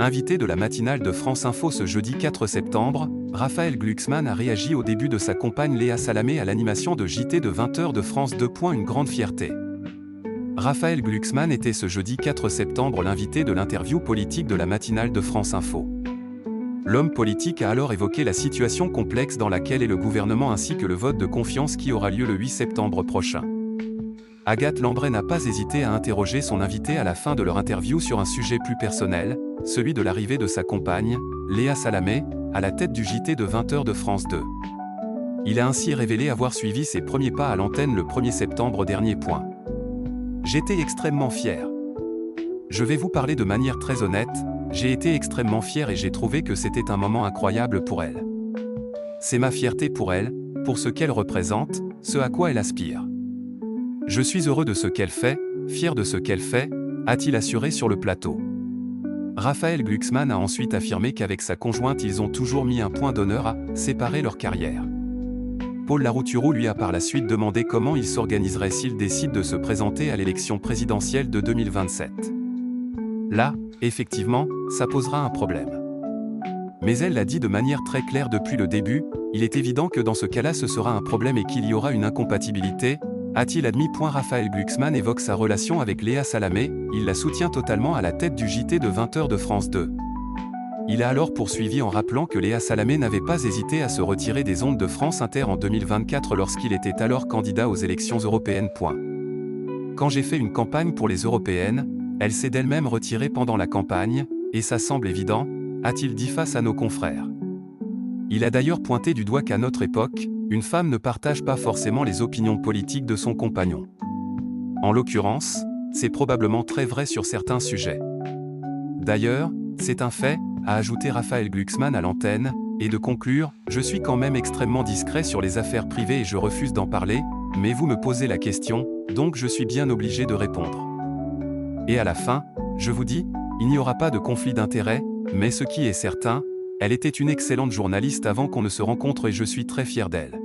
Invité de la matinale de France Info ce jeudi 4 septembre, Raphaël Glucksmann a réagi au début de sa compagne Léa Salamé à l'animation de JT de 20h de France 2. Une grande fierté. Raphaël Glucksmann était ce jeudi 4 septembre l'invité de l'interview politique de la matinale de France Info. L'homme politique a alors évoqué la situation complexe dans laquelle est le gouvernement ainsi que le vote de confiance qui aura lieu le 8 septembre prochain. Agathe Lambray n'a pas hésité à interroger son invité à la fin de leur interview sur un sujet plus personnel, celui de l'arrivée de sa compagne, Léa Salamé, à la tête du JT de 20h de France 2. Il a ainsi révélé avoir suivi ses premiers pas à l'antenne le 1er septembre dernier. J'étais extrêmement fier. Je vais vous parler de manière très honnête, j'ai été extrêmement fier et j'ai trouvé que c'était un moment incroyable pour elle. C'est ma fierté pour elle, pour ce qu'elle représente, ce à quoi elle aspire. Je suis heureux de ce qu'elle fait, fier de ce qu'elle fait, a-t-il assuré sur le plateau. Raphaël Glucksmann a ensuite affirmé qu'avec sa conjointe ils ont toujours mis un point d'honneur à séparer leur carrière. Paul Larouturou lui a par la suite demandé comment il s'organiserait s'il décide de se présenter à l'élection présidentielle de 2027. Là, effectivement, ça posera un problème. Mais elle l'a dit de manière très claire depuis le début, il est évident que dans ce cas-là ce sera un problème et qu'il y aura une incompatibilité, a-t-il admis. Raphaël Glucksmann évoque sa relation avec Léa Salamé, il la soutient totalement à la tête du JT de 20h de France 2. Il a alors poursuivi en rappelant que Léa Salamé n'avait pas hésité à se retirer des ondes de France Inter en 2024 lorsqu'il était alors candidat aux élections européennes. Quand j'ai fait une campagne pour les européennes, elle s'est d'elle-même retirée pendant la campagne, et ça semble évident, a-t-il dit face à nos confrères. Il a d'ailleurs pointé du doigt qu'à notre époque, une femme ne partage pas forcément les opinions politiques de son compagnon. En l'occurrence, c'est probablement très vrai sur certains sujets. D'ailleurs, c'est un fait, a ajouté Raphaël Glucksmann à l'antenne, et de conclure, je suis quand même extrêmement discret sur les affaires privées et je refuse d'en parler, mais vous me posez la question, donc je suis bien obligé de répondre. Et à la fin, je vous dis, il n'y aura pas de conflit d'intérêts, mais ce qui est certain, elle était une excellente journaliste avant qu'on ne se rencontre et je suis très fier d'elle.